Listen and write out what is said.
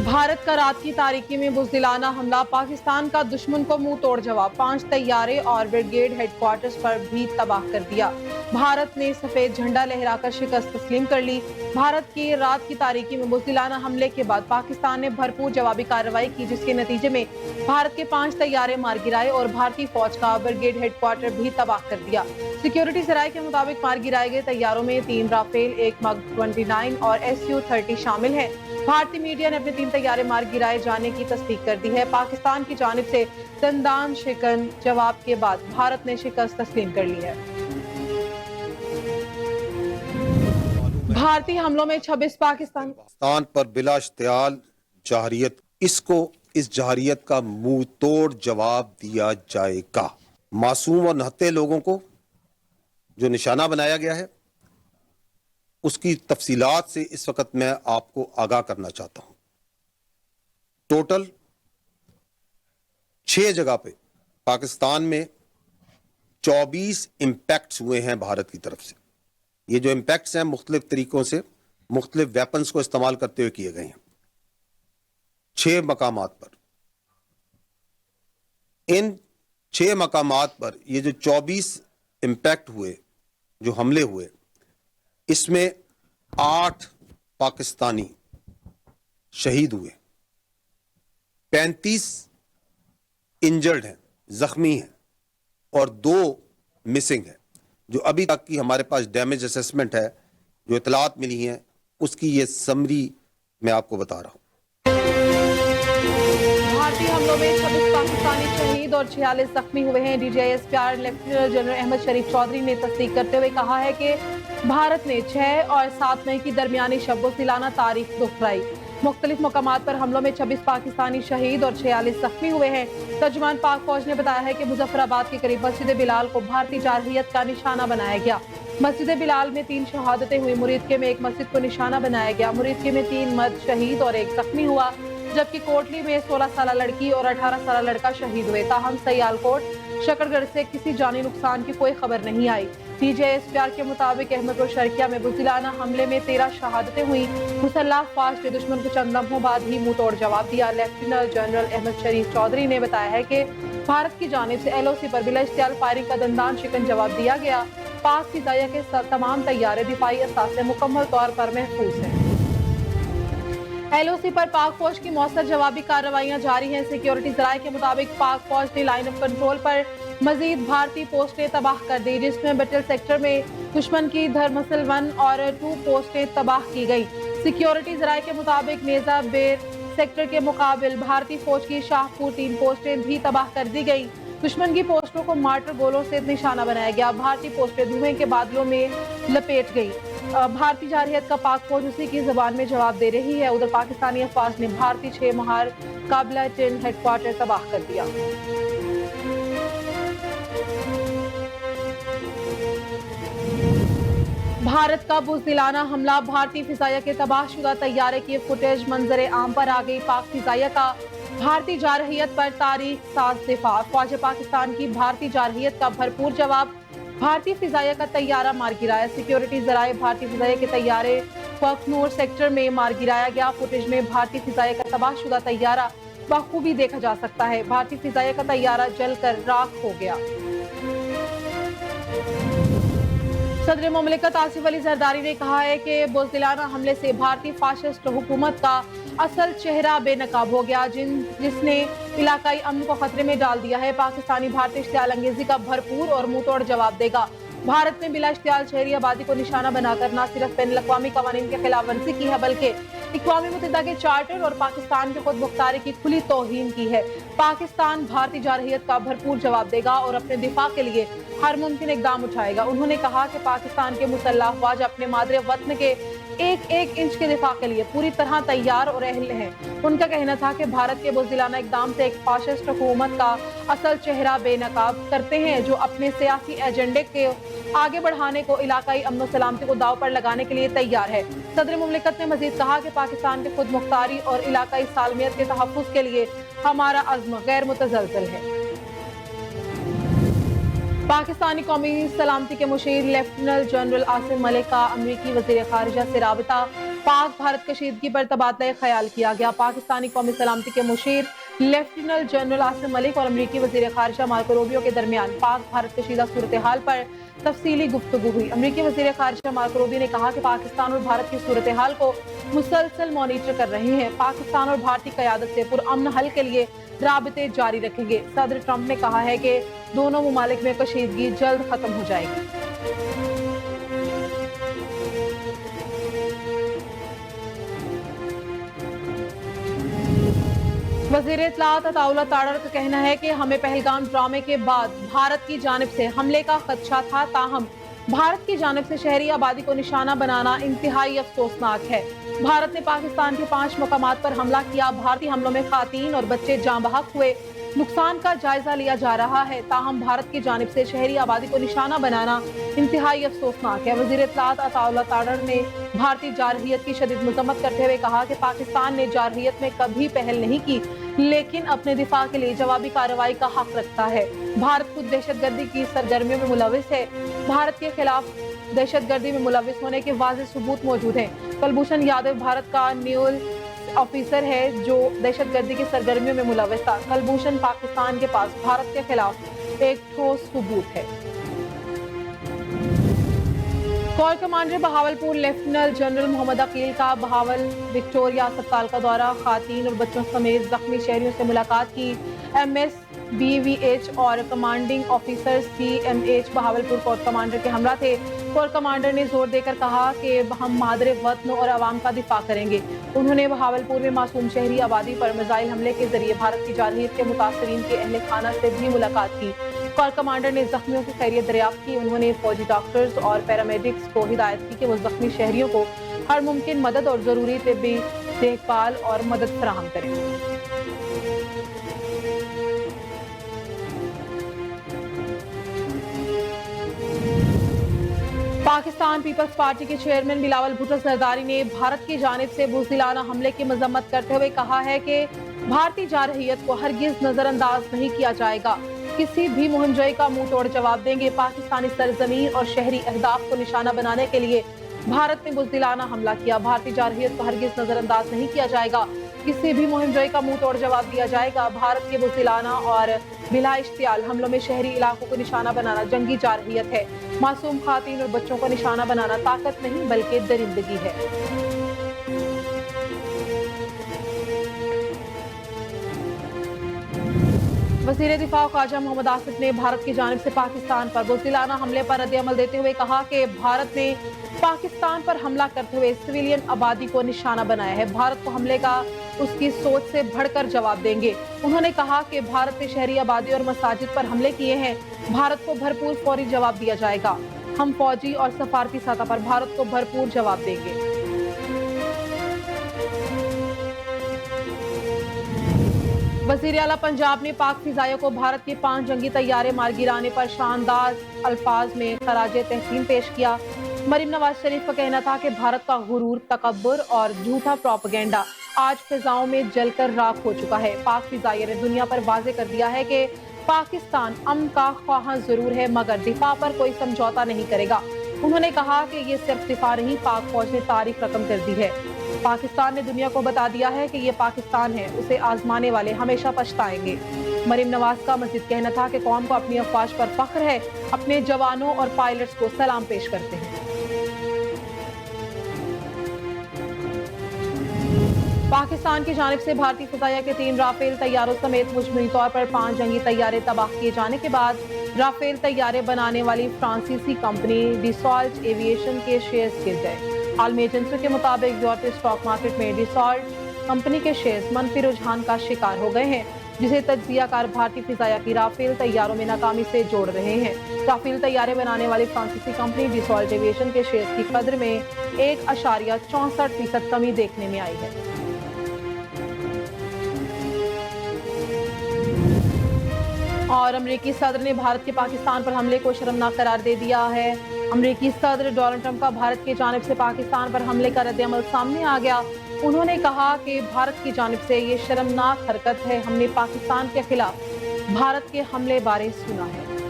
भारत का रात की तारीकी में बुज़दिलाना हमला, पाकिस्तान का दुश्मन को मुंह तोड़ जवाब, 5 तैयारे और ब्रिगेड हेडक्वार्टर्स पर भी तबाह कर दिया। भारत ने सफेद झंडा लहराकर शिकस्त तस्लीम कर ली। भारत की रात की तारीकी में बुज़दिलाना हमले के बाद पाकिस्तान ने भरपूर जवाबी कार्रवाई की, जिसके नतीजे में भारत के 5 तैयारे मार गिराए और भारतीय फौज का ब्रिगेड हेडक्वार्टर भी तबाह कर दिया। सिक्योरिटी ज़राए के मुताबिक मार गिराए गए तैयारों में 3 राफेल, 1 MiG-29 और Su-30 शामिल हैं। भारतीय मीडिया ने अपने 3 तैयारे मार गिराए जाने की तस्दीक कर दी है। पाकिस्तान की जानिब से दंदान शिकन जवाब के बाद भारत ने शिकस्त तस्लीम कर ली है। भारतीय हमलों में 26 पाकिस्तान पर बिला इश्तियाल जहरियत, इस जहरियत का मुंह तोड़ जवाब दिया जाएगा। मासूम और नहत्ते लोगों को जो निशाना बनाया गया है, उसकी तफसीलात से इस वक्त मैं आपको आगाह करना चाहता हूं। टोटल 6 जगह पे पाकिस्तान में 24 इम्पैक्ट्स हुए हैं भारत की तरफ से। ये जो इम्पैक्ट्स हैं मुख्तलिफ तरीकों से, मुख्तलिफ वेपन्स को इस्तेमाल करते हुए किए गए हैं 6 मकामात पर। इन 6 मकामात पर ये जो 24 इम्पैक्ट हुए, जो हमले हुए, इसमें 8 पाकिस्तानी शहीद हुए, 35 इंजर्ड हैं, जख्मी हैं और 2 मिसिंग हैं। जो अभी तक की हमारे पास डैमेज असेसमेंट है, जो इतलात मिली हैं, उसकी ये समरी मैं आपको बता रहा हूं। भारतीय हमलों में 26 पाकिस्तानी शहीद और 46 जख्मी हुए हैं। DGISPR लेफ्टिनेंट जनरल अहमद शरीफ चौधरी ने तस्दीक करते हुए कहा है कि भारत ने 6 और 7 मई की दरमियानी शब-ओ-सिलाना तारीख दोहराई। मुख्तलिफ मकामात पर हमलों में 26 पाकिस्तानी शहीद और 46 जख्मी हुए हैं। तर्जुमान पाक फौज ने बताया है कि मुजफ्फराबाद के करीब मस्जिद बिलाल को भारतीय जारहियत का निशाना बनाया गया। मस्जिद बिलाल में 3 शहादतें हुई। मुरीदके में एक मस्जिद को निशाना बनाया गया। मुरीदके में 3 मर्द शहीद और 1 जख्मी हुआ, जबकि कोटली में 16 साल लड़की और 18 साल लड़का शहीद हुए। ताहम सयालकोट, शकरगढ़ से किसी जानी नुकसान की कोई खबर नहीं आई। DGISPR के मुताबिक अहमदपुर शर्किया में बुज़दिलाना हमले में 13 शहादतें हुई। मुसल्लह अफवाज ने दुश्मन को चंद लम्हों बाद ही मुंह तोड़ जवाब दिया। लेफ्टिनेंट जनरल अहमद शरीफ चौधरी ने बताया है कि भारत की जानिब से LOC पर बिला इश्तियाल फायरिंग का दंदान शिकन जवाब दिया गया। पाक फिज़ाइया के तमाम तैयारे दिफाई असासे मुकम्मल तौर पर महफूज हैं। LOC पर पाक फौज की मौसर जवाबी कार्रवाइयां जारी हैं। सिक्योरिटी ज़राए के मुताबिक पाक फौज ने लाइन ऑफ कंट्रोल पर मजीद भारतीय पोस्टें तबाह कर दी, जिसमें बटल सेक्टर में दुश्मन की धर्मसल 1 और 2 पोस्टें तबाह की गई। सिक्योरिटी ज़राए के मुताबिक नेजा बेर सेक्टर के मुकाबिल भारतीय फौज की शाहपुर 3 पोस्टें भी तबाह कर दी गई। दुश्मन की पोस्टों को मार्टर गोलों से निशाना बनाया गया। भारतीय पोस्टें धुएं के बादलों में लपेट गई। भारतीय जारहियत का पाक फौज उसी की जबान में जवाब दे रही है। उधर पाकिस्तानी अफवाज ने भारतीय 6 महार काबला टिन हेडक्वार्टर तबाह कर दिया। भारत का बुज़दिलाना हमला, भारतीय फिज़ाइया के तबाहशुदा तैयारे की फुटेज मंजर आम पर आ गई। पाक फिज़ाइया का भारतीय जारहियत पर तारीख साज दिफा, फौज पाकिस्तान की भारतीय जारहियत का भरपूर जवाब। भारतीय फिज़ाइया का तैयारा मार गिराया। सिक्योरिटी ज़राए भारतीय फिज़ाइया के तैयारे फखनूर सेक्टर में मार गिराया गया। फुटेज में भारतीय फिज़ाइया का तबाहशुदा तैयारा बखूबी देखा जा सकता है। भारतीय फिज़ाइया का तैयारा जलकर राख हो गया। सदर मुमलिकत आसिफ अली जरदारी ने कहा है कि बुज़दिलाना हमले से भारतीय फाशिस्ट हुकूमत का असल चेहरा बेनकाब हो गया, जिसने इलाकाई अमन को खतरे में डाल दिया है। पाकिस्तानी भारतीय इश्तियाल अंगेजी का भरपूर और मुंह तोड़ जवाब देगा। भारत ने बिला इश्तियाल शहरी आबादी को निशाना बनाकर न सिर्फ बैनुल अक़वामी क़वानीन की खिलाफ वर्जी की है, बल्कि अक़वाम मुत्तहिदा के चार्टर और पाकिस्तान के खुद मुख्तारी की खुली तौहीन की है। पाकिस्तान भारतीय जारहियत का भरपूर जवाब देगा और अपने दिफा के लिए हर मुमकिन इकदाम उठाएगा। उन्होंने कहा कि पाकिस्तान के मुसल्लह अफवाज अपने मादरे वतन के एक इंच के दिफा के लिए पूरी तरह तैयार और अहल हैं। उनका कहना था कि भारत के बुज़दिलाना इक़दाम से एक फाशिस्ट हुकूमत का असल चेहरा बेनकाब करते हैं, जो अपने सियासी एजेंडे के आगे बढ़ाने को इलाकाई अमन और सलामती को दाव पर लगाने के लिए तैयार है। सदर मुमलिकत ने मजीद कहा कि पाकिस्तान के खुद मुख्तारी और इलाकाई सालमियत के तहफ़्फ़ुज़ के लिए हमारा अज़्म गैर मुतज़लज़ल है। पाकिस्तानी कौमी सलामती के मुशीर लेफ्टिनेंट जनरल आसिम मलिक का अमरीकी वज़ीर ख़ारिजा से राबिता। पाक भारत कशीदगी पर तबादला ख्याल किया गया। पाकिस्तानी कौमी सलामती के मुशीर लेफ्टिनेंट जनरल आसिम मलिक और अमरीकी वजीर खारजा मार्को रूबियो के दरमियान पाक भारत कशीदा सूरत हाल पर तफसीली गुफ्तगू हुई। अमरीकी वजीर खारजा मार्को रूबियो ने कहा कि पाकिस्तान और भारत की सूरत हाल को मुसलसल मॉनिटर कर रहे हैं। पाकिस्तान और भारतीय क़यादत से पुरअमन हल के लिए राबते जारी रखेंगे। सदर ट्रंप ने कहा है कि दोनों मुमालिक में कशीदगी जल्द खत्म हो जाएगी। वज़ीर इत्तलात अताउल्लाह तारड़ का कहना है कि हमें पहलगाम ड्रामे के बाद भारत की जानिब से हमले का खदशा था, ताहम भारत की जानिब से शहरी आबादी को निशाना बनाना इंतहाई अफसोसनाक है। भारत ने पाकिस्तान के 5 मकामात पर हमला किया। भारतीय हमलों में खातीन और बच्चे जाँ बहक हुए। नुकसान का जायजा लिया जा रहा है, ताहम भारत की जानिब से शहरी आबादी को निशाना बनाना इंतहाई अफसोसनाक है। वज़ीर इत्तलात अताउल्लाह तारड़ ने भारतीय जारहियत की शदीद मज़म्मत करते हुए कहा कि पाकिस्तान ने जारहियत में कभी पहल नहीं की, लेकिन अपने दिफा के लिए जवाबी कार्रवाई का हक रखता है। भारत खुद दहशतगर्दी की सरगर्मियों में मुलविस है। भारत के खिलाफ दहशतगर्दी में मुलविस होने के वाज़ेह सबूत मौजूद हैं। कुलभूषण यादव भारत का न्यूल ऑफिसर है जो दहशतगर्दी की सरगर्मियों में मुलविस था। कुलभूषण पाकिस्तान के पास भारत के खिलाफ एक ठोस सबूत है। Corps commander Bahawalpur lieutenant general Mohammad Aqeel का बहावल विक्टोरिया अस्पताल का दौरा, खातीन और बच्चों समेत जख्मी शहरियों से मुलाकात की। MSBVH और commanding officer CMH Bahawalpur core commander के हमरा थे। कोर कमांडर ने जोर देकर कहा कि हम मादरे वतन और अवाम का दिफा करेंगे। उन्होंने बहावलपुर में मासूम शहरी आबादी पर मिसाइल हमले के जरिए भारत की जारहियत के मुतासरीन के अहले खाना से भी मुलाकात की। कोर कमांडर ने जख्मियों की खैरियत दरियाफ्त की। उन्होंने फौजी डॉक्टर्स और पैरामेडिक्स को हिदायत की कि वो जख्मी शहरियों को हर मुमकिन मदद और जरूरी तिब्बी देखभाल और मदद फराहम करें। पाकिस्तान पीपल्स पार्टी के चेयरमैन बिलावल भुट्टो जरदारी ने भारत की जानिब से बुज़दिलाना हमले की मजम्मत करते हुए कहा है कि भारतीय जारहियत को हरगिज नजरअंदाज नहीं किया जाएगा। किसी भी मुहिमजोई का मुंह तोड़ जवाब देंगे। पाकिस्तानी सरजमीन और शहरी अहदाफ को निशाना बनाने के लिए भारत ने बुज़दिलाना हमला किया। भारतीय जारहियत को हरगिज नजरअंदाज नहीं किया जाएगा। किसी भी मुहिमजोई का मुंह तोड़ जवाब दिया जाएगा। भारत के बुज़दिलाना और बिला इश्तियाल हमलों में शहरी इलाकों को निशाना बनाना जंगी जारहियत है। मासूम खातीन और बच्चों को निशाना बनाना ताकत नहीं बल्कि दरिंदगी है। वज़ीर दिफा ख्वाजा मोहम्मद आसिफ ने भारत की जानिब से पाकिस्तान पर बुज़दिलाना हमले पर रद्द-ए-अमल देते हुए कहा कि भारत ने पाकिस्तान पर हमला करते हुए सिविलियन आबादी को निशाना बनाया है। भारत को हमले का उसकी सोच से बढ़कर जवाब देंगे। उन्होंने कहा कि भारत ने शहरी आबादी और मसाजिद पर हमले किए हैं। भारत को भरपूर फौरी जवाब दिया जाएगा। हम फौजी और सफारती सतह पर भारत को भरपूर जवाब देंगे। वज़ीर आला पंजाब ने पाक फिजाइयों को भारत के 5 जंगी तैयारे मार गिराने पर शानदार अल्फाज में खराजे तहसीन पेश किया। मरीम नवाज शरीफ का कहना था कि भारत का गुरूर, तकब्बुर और झूठा प्रोपेगेंडा आज फिजाओं में जलकर राख हो चुका है। पाक फिजाइयों ने दुनिया पर वाज़े कर दिया है कि पाकिस्तान अमन का ख्वाहां जरूर है मगर दिफा पर कोई समझौता नहीं करेगा। उन्होंने कहा कि ये सिर्फ दिफा नहीं, पाक फौज ने तारीख रकम कर दी है। पाकिस्तान ने दुनिया को बता दिया है कि ये पाकिस्तान है, उसे आजमाने वाले हमेशा पछताएंगे। मरीम नवाज का मज़ीद कहना था कि कौम को अपनी अफवाज पर फख्र है, अपने जवानों और पायलट्स को सलाम पेश करते हैं। पाकिस्तान की जानिब से भारतीय फिजाइया के 3 राफेल तैयारों समेत मुजमई तौर पर 5 जंगी तैयारे तबाह किए जाने के बाद राफेल तैयारे बनाने वाली फ्रांसीसी कंपनी डिसॉल्ट एविएशन के शेयर्स गिर गए। आलमी एजेंसियों के मुताबिक यूरोपीय स्टॉक मार्केट में डिसॉल्ट कंपनी के शेयर्स मनफी रुझान का शिकार हो गए हैं, जिसे तज्जियाकार भारतीय फिजाइया की राफेल तैयारों में नाकामी से जोड़ रहे हैं। राफेल तैयारे बनाने वाली फ्रांसीसी कंपनी डिसॉल्ट एविएशन के शेयर्स की कदर में 1.64% कमी देखने में आई है। और अमरीकी सदर ने भारत के पाकिस्तान पर हमले को शर्मनाक करार दे दिया है। अमरीकी सदर डोनाल्ड ट्रंप का भारत की जानिब से पाकिस्तान पर हमले का रद्द-ए-अमल सामने आ गया। उन्होंने कहा कि भारत की जानिब से ये शर्मनाक हरकत है। हमने पाकिस्तान के खिलाफ भारत के हमले बारे सुना है।